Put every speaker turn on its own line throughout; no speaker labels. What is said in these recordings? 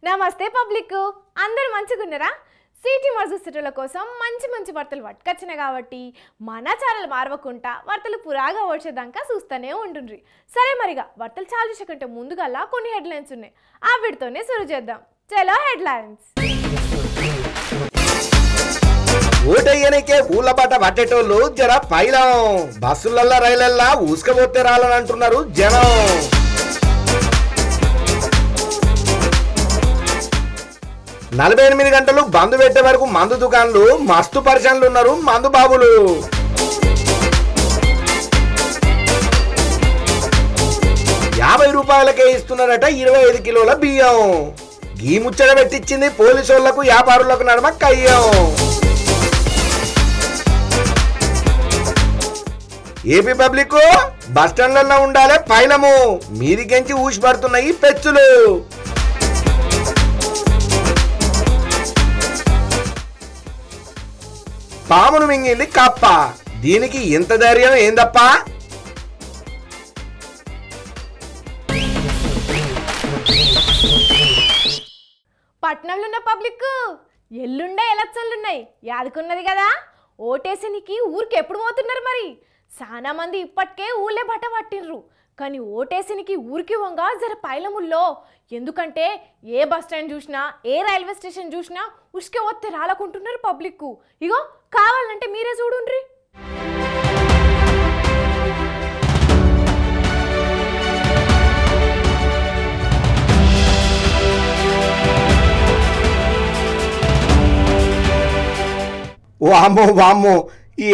నమస్తే పబ్లిక్, అందరూ మంచిగున్నారా? సిటీ మర్జుల కోసం మంచి మంచి వార్తలు పట్టుకొచ్చిన కాబట్టి మన ఛానల్ మారవకుండా వార్తలు పురాగా వచ్చేదాకా చూస్తూనే ఉంటుండ్రి. సరే మరిగా వార్తలు చాలు చేసే కంటే ముందుగా కొన్ని హెడ్లైన్స్ ఉన్నాయి, ఆ వీటితోనే సురు చేద్దాం. చలో హెడ్లైన్స్.
ఓటయ్యనికే పూల బాట పట్టేటోళ్ళు జర పైలం, బస్సులల్లా రైలల్లా ఊసుకపోతే రాలని అంటున్నారు జనం. 48 గంటలు బంద్ పెట్టే వరకు మందు దుకాణాలు మస్తు పరిశ్రమలు ఉన్నారు మందు బాబులు. ₹50 ఇస్తున్నారట 25 కిలోల బియ్యం. గీ ముచ్చట పెట్టించింది పోలీసోళ్లకు వ్యాపారులకు నడమ కయ్యం. ఏపీ పబ్లిక్ బస్టాండ్లలో ఉండాలి పైలము, మీదికెంచి ఊసి పడుతున్నాయి పెచ్చులు. పామును మింగింది కప్ప, దీనికి ఎంత ధైర్యం ఏందప్ప?
పట్నంలో ఉన్న పబ్లిక్ ఎల్లుండే ఎలక్షన్లున్నాయి, యాదుకున్నది కదా. ఓటేసినికి ఊరికి ఎప్పుడు పోతున్నారు మరి? చాలా మంది ఇప్పటికే ఊళ్ళే బట్ట పట్టిర్రు, కానీ ఓటేసినికి ఊరికి వంగ జర పైలముల్లో. ఎందుకంటే ఏ బస్ స్టాండ్ చూసినా ఏ రైల్వే స్టేషన్ చూసినా ఉసుకే వస్తే రాలకుంటున్నారు పబ్లిక్. ఇగో కావాలంటే మీరే చూడుండ్రి.
వామ్మో వామ్మో,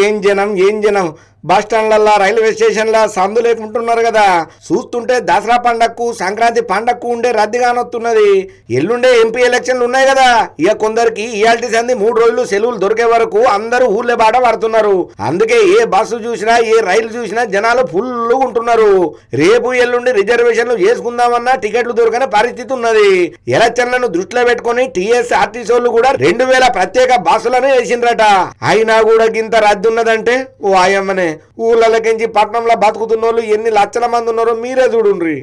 ఏం జనం బస్ స్టాండ్లల్లా రైల్వే స్టేషన్ల సందు లేకుంటున్నారు కదా. చూస్తుంటే దసరా పండగకు సంక్రాంతి పండగకు ఉండే రద్దీగానొస్తున్నది. ఎల్లుండే ఎంపీ ఎలక్షన్లు ఉన్నాయి కదా, ఇక కొందరికి ఇయాల్టి సంది 3 రోజులు సెలవులు దొరికే వరకు అందరూ ఊళ్ళే బాట పడుతున్నారు. అందుకే ఏ బస్సు చూసినా ఏ రైలు చూసినా జనాలు ఫుల్ ఉంటున్నారు. రేపు ఎల్లుండి రిజర్వేషన్లు చేసుకుందామన్నా టికెట్లు దొరకని పరిస్థితి ఉన్నది. ఎలక్షన్లను దృష్టిలో పెట్టుకుని టీఎస్ఆర్టీసీ వాళ్ళు కూడా 2000 ప్రత్యేక బస్సులను వేసిండ్రట. అయినా కూడా గింత రద్దు ఉన్నదంటే ఓ ఆయమ్మనే. ఊళ్ళకెంచి పట్నంలో బతుకుతున్న వాళ్ళు ఎన్ని లక్షల మంది ఉన్నారో మీరే చూడుండ్రి.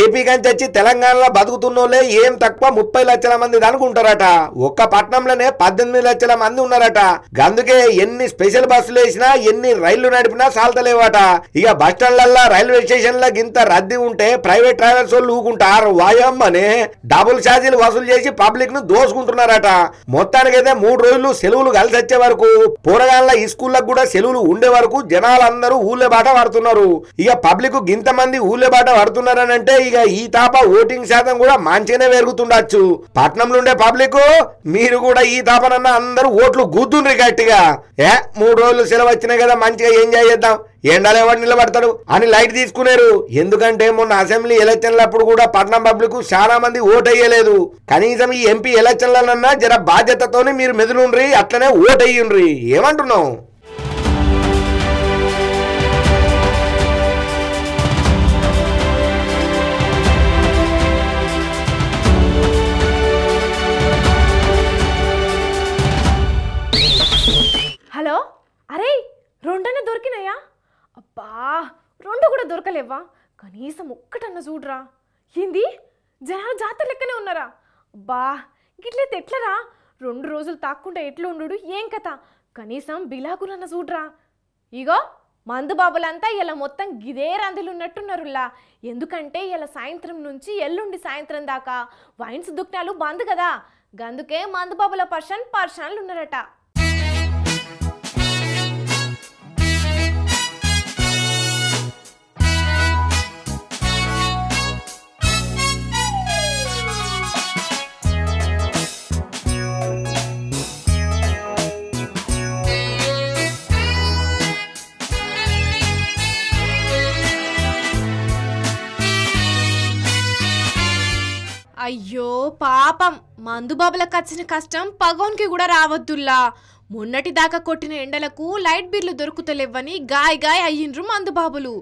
ఏపీ కంచి వచ్చి తెలంగాణలో బతుకుతున్నోళ్ళే ఏం తక్కువ 30 లక్షల మంది అనుకుంటారట. ఒక్క పట్నంలోనే 18 లక్షల మంది ఉన్నారట. అందుకే ఎన్ని స్పెషల్ బస్సులు వేసినా ఎన్ని రైళ్లు నడిపినా సాల్తలేవట. ఇక బస్ స్టాండ్లల్లో రైల్వే స్టేషన్ల గింత రద్దీ ఉంటే ప్రైవేట్ ట్రావెల్స్ వాళ్ళు ఊకుంటారు. వాయమ్మనే డబుల్ ఛార్జీలు వసూలు చేసి పబ్లిక్ ను దోసుకుంటున్నారట. మొత్తానికైతే 3 రోజులు సెలవులు కలిసి వచ్చే వరకు, పోరగాళ్ళ ఈ స్కూళ్ళకు కూడా సెలవులు ఉండే వరకు జనాలందరూ ఊళ్ళే బాట పడుతున్నారు. ఇక పబ్లిక్ గింత మంది ఊళ్ళే బాట పడుతున్నారని అంటే ఇక ఈ తాప ఓటింగ్ శాతం కూడా మంచిగానే పెరుగుతుండొచ్చు. పట్నంలో ఉండే పబ్లిక్ మీరు కూడా ఈ తాపనన్నా అందరూ ఓట్లు గుద్దుండ్రి గట్టిగా. 3 రోజులు సెలవు వచ్చినాయి కదా, మంచిగా ఎంజాయ్ చేద్దాం, ఎండలు ఎవరు నిలబడతాడు అని లైట్ తీసుకున్నారు. ఎందుకంటే మొన్న అసెంబ్లీ ఎలక్షన్లప్పుడు కూడా పట్నం పబ్లిక్ చాలా మంది ఓటయ్యలేదు. కనీసం ఈ ఎంపీ ఎలక్షన్లన్నా జర బాధ్యతతోని మీరు మెదులుండ్రి, అట్లనే ఓటయ్యుండ్రి. ఏమంటున్నావు?
హలో, అరే 2 దొరికినాయా? అబ్బా 2 కూడా దొరకలేవా? కనీసం ఒక్కటన్నా చూడరా. ఏంది జనాలు జాతర లెక్కనే ఉన్నారా? అబ్బా గిట్లయితే ఎట్లరా? 2 రోజులు తాక్కుంటే ఎట్లా ఉండు ఏం కథ? కనీసం బిలాకులన్నా చూడరా. ఇగో మందు బాబులంతా ఇలా మొత్తం గిదే రందులు ఉన్నట్టున్నారులా. ఎందుకంటే ఇలా సాయంత్రం నుంచి ఎల్లుండి సాయంత్రం దాకా వైన్స్ దుకాణాలు బంద్ కదా. గందుకే మందు బాబుల పర్షన్లు ఉన్నారట. అయ్యో పాపం, మందుబాబులకు వచ్చిన కష్టం పగోన్కి కూడా రావద్దుల్లా. మొన్నటి దాకా కొట్టిన ఎండలకు లైట్ బిల్లు దొరుకుతలేవని గాయ అయ్యిండ్రు మందుబాబులు.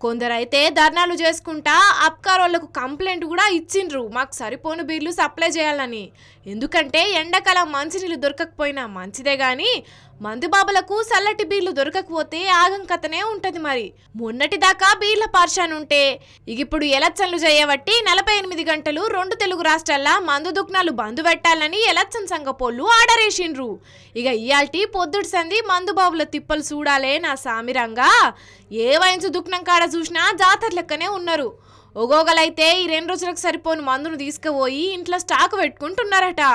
కొందరైతే ధర్నాలు చేసుకుంటా అబ్కారోళ్లకు కంప్లైంట్ కూడా ఇచ్చిండ్రు, మాకు సరిపోను బీర్లు సప్లై చేయాలని. ఎందుకంటే ఎండాకాలం మంచినీళ్ళు దొరకకపోయినా మంచిదే గాని మందుబాబులకు చల్లటి బీర్లు దొరకకపోతే ఆగం కథనే ఉంటది. మరి మొన్నటి దాకా బీర్ల పార్షాన్ ఉంటే ఇప్పుడు ఎలక్షన్లు చేయబట్టి 48 గంటలు 2 తెలుగు రాష్ట్రాల్లో మందు దుకాణాలు బంద్ పెట్టాలని ఎలక్షన్ సంఘపోళ్ళు ఆర్డర్ వేసిండ్రు. ఇయాల్టి పొద్దుటి సంది మందుబాబుల తిప్పలు చూడాలే నా సామిరంగా. ఏ వయసు దుకాణం కాడ చూసినా జాతర లెక్కనే ఉన్నారు. ఒగోగలైతే ఈ 2 రోజులకు సరిపోని మందును తీసుకుపోయి ఇంట్లో స్టాక్ పెట్టుకుంటున్నారట.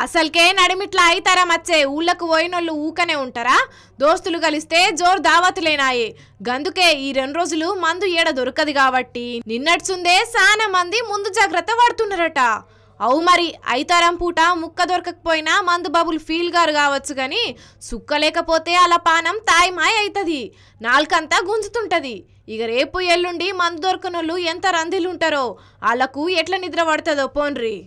అసలుకే నడిమిట్లా అయితారా మచ్చే, ఊళ్ళకు పోయినోళ్ళు ఊకనే ఉంటారా? దోస్తులు కలిస్తే జోరు దావతులేనాయి. గందుకే ఈ 2 రోజులు మందు ఏడ దొరకదు కాబట్టి నిన్నట్సుందే చాలా మంది ముందు జాగ్రత్త పడుతున్నారట. అవు మరి అయితారం పూట ముక్క దొరకకపోయినా మందు బాబులు ఫీల్ గారు కావచ్చు గాని సుక్క లేకపోతే అలా పానం తాయిమాయ అవుతుంది, నాలుకంతా గుంజుతుంటది. రేపు ఎల్లుండి మందు దొరకనోళ్ళు ఎంత రందిలుంటారో వాళ్ళకు ఎట్లా నిద్ర పడుతుందో పోన్రి.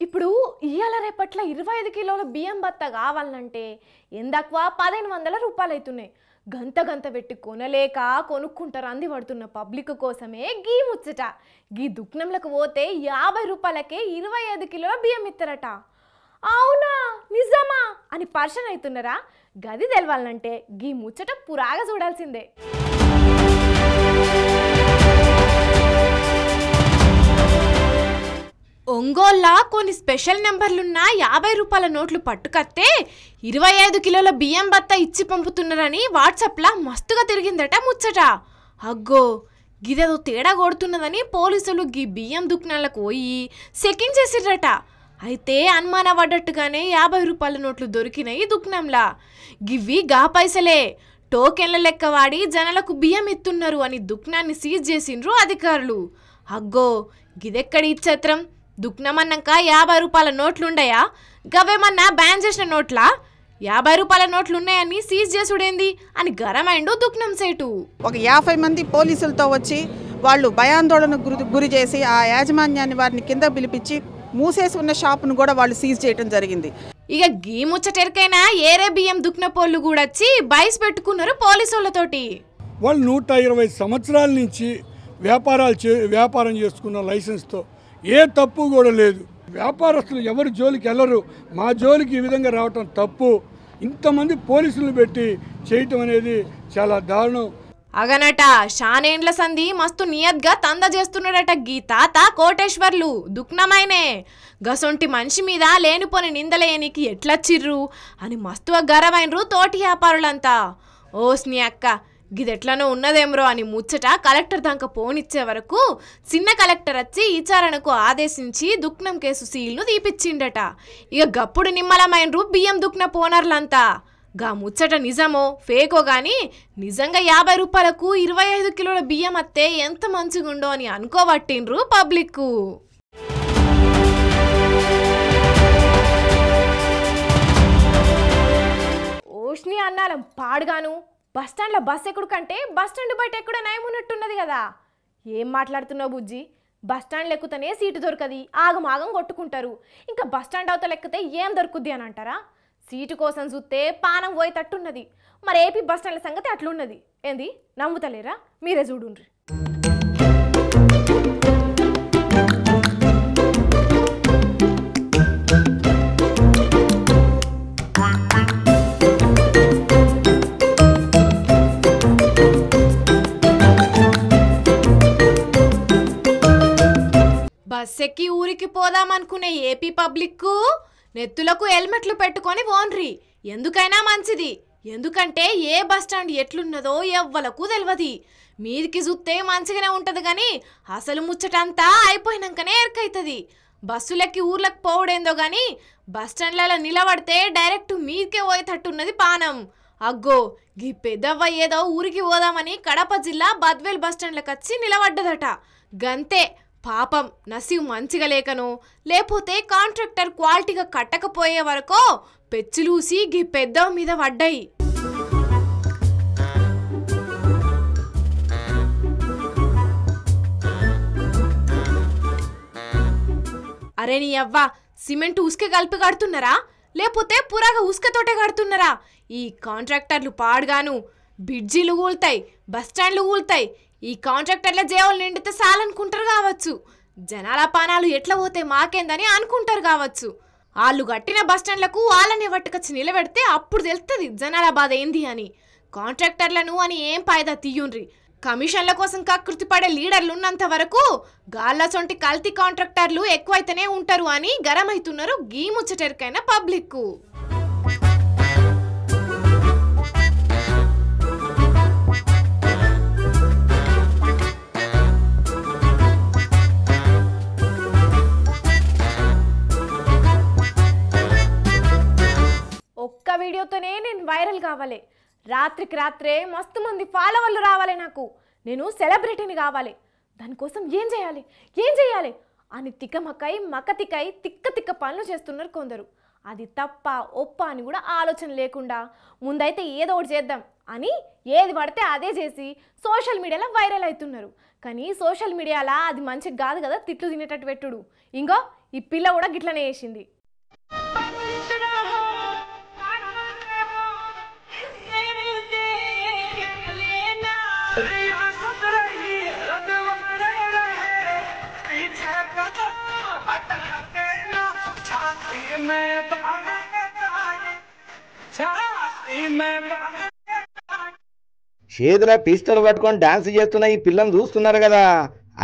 ఇప్పుడు ఇయ్యాల రేపట్ల 25 కిలోల బియ్యం బత్త కావాలంటే ఎందక్వ 1500 రూపాయలు అవుతున్నాయి. గంత పెట్టి కొనలేక కొనుక్కుంటారు అంది పడుతున్న పబ్లిక్ కోసమే గీ ముచ్చట. గీ దుకాణంలకు పోతే 50 రూపాయలకే 25 కిలోల బియ్యం ఇస్తారట. అవునా నిజమా అని పర్షన్ అవుతున్నారా? గది తెలవాలంటే గీ ముచ్చట పురాగా చూడాల్సిందే. ఒంగోల్లా కొన్ని స్పెషల్ నెంబర్లున్న 50 రూపాయల నోట్లు పట్టుకత్తే 25 కిలోల బియ్యం బత్త ఇచ్చి పంపుతున్నారని వాట్సాప్లా మస్తుగా తిరిగిందట ముచ్చట. అగ్గో గిదేదో తేడా కొడుతున్నదని పోలీసులు గీ బియ్యం దుకాణాలకు పోయి చెకింగ్ చేసిర్రట. అయితే అనుమానపడ్డట్టుగానే 50 రూపాయల నోట్లు దొరికినాయి దుకాణంలా. గివ్వి గా పైసలే, టోకెన్ల లెక్క వాడి జనాలకు బియ్యం ఇస్తున్నారు అని దుకాణాన్ని సీజ్ చేసిండ్రు అధికారులు. అగ్గో గిదెక్కడి ఇచ్చేత్రం, దుకాణమన్నాక 50 రూపాయల నోట్లుండయా? గవేమన్నా బ్యాన్ చేసిన నోట్లా? 50 రూపాయల నోట్లున్నాయని సీజ్ చేసుడేంది అని గరమైండు దుకాణం సేటు.
ఒక 50 మంది పోలీసులతో వచ్చి వాళ్ళు భయాందోళనకు గురి చేసి ఆ యాజమాన్యాన్ని వారిని కింద పిలిపించి మూసేసి ఉన్న షాపును కూడా వాళ్ళు సీజ్ చేయడం జరిగింది.
గీ ముచ్చటెరికైనా ఏరే బియ్యం దుకాణపోళ్ళు కూడా వచ్చి బైస్ పెట్టుకున్నారు పోలీసులతోటి.
వాళ్ళు 120 సంవత్సరాల నుంచి వ్యాపారం చేసుకున్న లైసెన్స్తో ఏ తప్పు కూడా లేదు. వ్యాపారస్తులు ఎవరు జోలికి వెళ్ళరు, మా జోలికి ఈ విధంగా రావటం తప్పు. ఇంతమంది పోలీసులు పెట్టి చేయటం అనేది చాలా దారుణం.
అగనట షానేండ్ల సంధి మస్తు నియత్గా తంద చేస్తున్నాడట గీ తాత కోటేశ్వర్లు దుక్నమైనే. గసొంటి మనిషి మీద లేనిపోని నిందలేయనికి ఎట్లచ్చిర్రు అని మస్తుగా గరమైనరు తోటి వ్యాపారులంతా. ఓస్ని అక్క గిదెట్లనో ఉన్నదేమ్రో అని ముచ్చట కలెక్టర్ దాకా పోనిచ్చే వరకు చిన్న కలెక్టర్ వచ్చి విచారణకు ఆదేశించి దుక్నం కేసు సీల్ను తీపిచ్చిండట. గప్పుడు నిమ్మలమైనరు బియ్యం దుక్న పోనర్లంతా. గా ముచ్చట నిజమో ఫేకో గాని నిజంగా 50 రూపాయలకు 25 కిలోల బియ్యం అత్తే ఎంత మంచిగుండో అని అనుకోబట్టిండ్రు పబ్లిక్. ఓష్ని అన్నాలం పాడుగాను. బస్టాండ్లో బస్ ఎక్కుడు కంటే బస్టాండ్ బయట ఎక్కువ నయం ఉన్నట్టున్నది కదా. ఏం మాట్లాడుతున్నావు బుజ్జి? బస్టాండ్లు ఎక్కుతనే సీటు దొరకది, ఆగమాగం కొట్టుకుంటారు. ఇంకా బస్టాండ్ అవతల ఎక్కితే ఏం దొరుకుద్ది అని అంటారా? సీటు కోసం చూస్తే పానం పోయేటట్టున్నది. మరి ఏపీ బస్టాండ్ల సంగతి అట్లున్నది. ఏంది నమ్ముతలేరా? మీరే చూడుండ్రి. బస్సెక్కి ఊరికి పోదామనుకునే ఏపీ పబ్లిక్ నెత్తులకు హెల్మెట్లు పెట్టుకొని ఓన్రి. ఎందుకైనా మంచిది. ఎందుకంటే ఏ బస్టాండ్ ఎట్లున్నదో ఎవ్వలకు తెలియదు. మీదికి చూస్తే మంచిగానే ఉంటుంది కానీ అసలు ముచ్చటంతా అయిపోయినాకనే ఎరకైతుంది. బస్సులకి ఊర్లకు పోవడేందో కానీ బస్టాండ్లలో నిలబడితే డైరెక్ట్ మీదికే పోయేటట్టున్నది పానం. అగ్గో గీ పెద్దవ్వ ఏదో ఊరికి పోదామని కడప జిల్లా బద్వేల్ బస్టాండ్లకు వచ్చి నిలబడ్డదట. గంతే పాపం నసీబ్ మంచిగా లేకను లేకపోతే కాంట్రాక్టర్ క్వాలిటీగా కట్టకపోయే వరకు పెచ్చులూసి గీ పెద్దవ్వ మీద పడ్డాయి. అరే నీ అవ్వ, సిమెంట్ ఉసుకే కలిపి కడుతున్నారా లేకపోతే పురాగా ఉసుకతోటే కడుతున్నారా? ఈ కాంట్రాక్టర్లు పాడుగాను బ్రిడ్జిలు కూలుతాయి, బస్టాండ్లు కూలుతాయి. ఈ కాంట్రాక్టర్ల జేవులు నిండితే చాలనుకుంటారు కావచ్చు. జనాల పానాలు ఎట్లా పోతే మాకేందని అనుకుంటారు కావచ్చు. వాళ్ళు కట్టిన బస్టాండ్లకు వాళ్ళని పట్టుకొచ్చి నిలబెడితే అప్పుడు తెలుస్తుంది జనాల బాధ ఏంది అని. కాంట్రాక్టర్లను అని ఏం పాయదా తీయుండ్రి. కమిషన్ల కోసం కకృతి పడే లీడర్లు ఉన్నంత వరకు గాళ్ళ సొంటి కల్తీ కాంట్రాక్టర్లు ఎక్కువైతేనే ఉంటారు అని గరమైతున్నారు గీ ముచ్చటెరికైన పబ్లిక్. ఒక్క వీడియోతోనే నేను వైరల్ కావాలి, రాత్రికి రాత్రే మస్తు మంది ఫాలోవర్లు రావాలి, నాకు నేను సెలబ్రిటీని కావాలి. దానికోసం ఏం చేయాలి అని మకతికై తిక్క తిక్క పనులు చేస్తున్నారు కొందరు. అది తప్ప ఒప్ప అని కూడా ఆలోచన లేకుండా ముందైతే ఏదో ఒకటి చేద్దాం అని ఏది పడితే అదే చేసి సోషల్ మీడియాలో వైరల్ అవుతున్నారు. కానీ సోషల్ మీడియాలో అది మంచిగా కాదు కదా తిట్లు తినేటట్టు పెట్టుడు. ఇంకో ఈ పిల్ల కూడా గిట్లనే చేసింది.
చేతుల పిస్టల్ పట్టుకొని డాన్స్ చేస్తున్న ఈ పిల్లని చూస్తున్నారు కదా.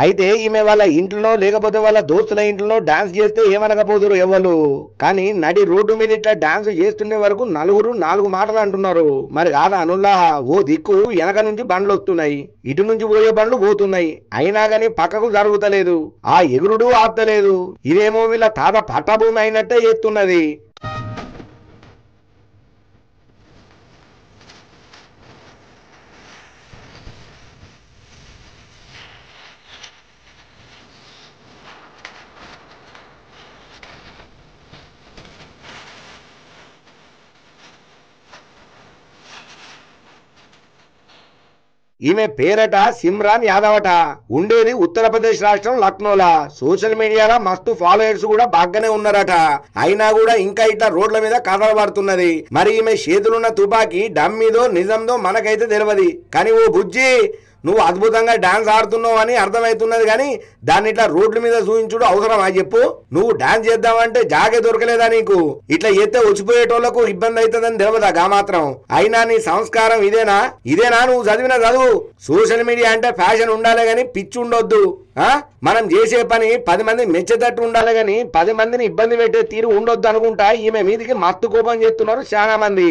అయితే ఈమె వాళ్ళ ఇంట్లో లేకపోతే వాళ్ళ దోస్తుల ఇంట్లో డాన్స్ చేస్తే ఏమనకపోదురు ఎవరు. కానీ నడి రోడ్డు మీద ఇట్లా డాన్స్ చేస్తుండే వరకు నలుగురు 4 మాటలు అంటున్నారు. మరి కాదా అనుల్లా, ఓ దిక్కు వెనక నుంచి బండ్లు వస్తున్నాయి, ఇటు నుంచి పోయే బండ్లు పోతున్నాయి, అయినా గానీ పక్కకు జరుగుతలేదు, ఆ ఎగురుడు ఆపుతలేదు. ఇదేమో వీళ్ళ తాత పట్టభూమి అయినట్టే చేస్తున్నది. ఈమె పేరట సిమ్రాన్ యాదవట, ఉండేది ఉత్తరప్రదేశ్ రాష్ట్రం లక్నోలా. సోషల్ మీడియాలో మస్తు ఫాలోయర్స్ కూడా బాగానే ఉన్నారట. అయినా కూడా ఇంకా ఇట్లా రోడ్ల మీద కథలు పడుతున్నది. మరి ఈమె చేతులున్న తుపాకీ డమ్మీదో నిజందో మనకైతే తెలియదు. కానీ ఓ బుజ్జి, నువ్వు అద్భుతంగా డాన్స్ ఆడుతున్నావు అని అర్థమవుతున్నది. కానీ దాన్ని ఇట్లా రోడ్ల మీద చూపించుడు అవసరమా చెప్పు? నువ్వు డాన్స్ చేద్దామంటే జాగే దొరకలేదా నీకు? ఇట్లా ఎత్తే వచ్చిపోయేటోళ్లకు ఇబ్బంది అవుతుందని తెలియదా గా మాత్రం? అయినా నీ సంస్కారం ఇదేనా నువ్వు చదివిన చదువు? సోషల్ మీడియా అంటే ఫ్యాషన్ ఉండాలి గాని పిచ్చి ఉండొద్దు. మనం చేసే పని 10 మంది మెచ్చేటట్టు ఉండాలి గాని 10 మందిని ఇబ్బంది పెట్టే తీరు ఉండొద్దు అనుకుంటా ఈమె మీదికి మస్తు కోపం చేస్తున్నారు చాలా మంది.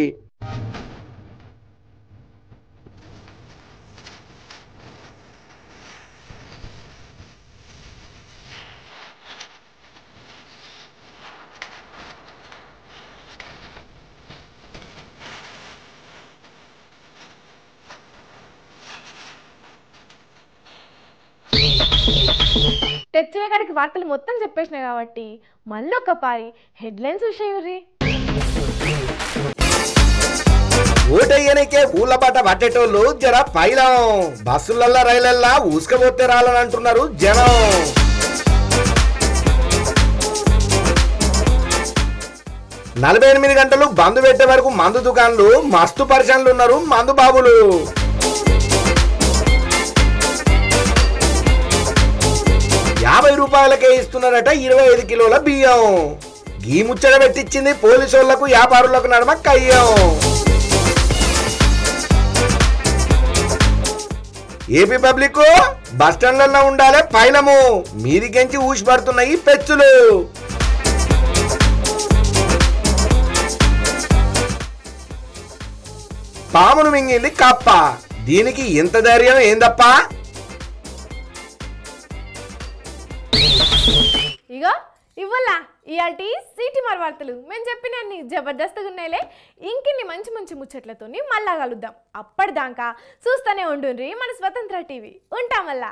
తెచ్చిన కాడికి వార్తలు మొత్తం చెప్పేసినాయి కాబట్టి మళ్ళీ ఒక పారి హెడ్లైన్స్ విషయం.
ఓటయ్యనికే పూల పాట పట్టేటోళ్ళు జర పైలం, బస్సులల్లా రైలల్లా ఊసుకపోతే రాలని అంటున్నారు జనం. నలభై 8 గంటలు బంద్ పెట్టే వరకు మందు దుకాన్లు మస్తు పరిశ్రమలు ఉన్నారు మందు బాబులు. ₹50 ఇస్తున్నారట 25 కిలోల బియ్యం. గీ ముచ్చట పెట్టించింది పోలీసు వాళ్లకు వ్యాపారులకు నడమ కయ్యం. ఏపీ పబ్లిక్ బస్టాండ్లలో ఉండాలి పైలము, మీదికెంచి ఊసి పడుతున్నాయి పెచ్చులు. పామును మింగింది కప్ప. దీనికి ఇంత ధైర్యం ఏందప్పా?
ఇగో ఇవ్వాల ఇయాల్టి సిటీ మార్ వార్తలు మేము చెప్పినన్ని జబర్దస్త్గా ఉన్నాయిలే. ఇంకిన్ని మంచి మంచి ముచ్చట్లతో మళ్ళా కలుద్దాం. అప్పటిదాకా చూస్తూనే ఉండుండ్రి మన స్వతంత్ర టీవీ. ఉంటాం మళ్ళా.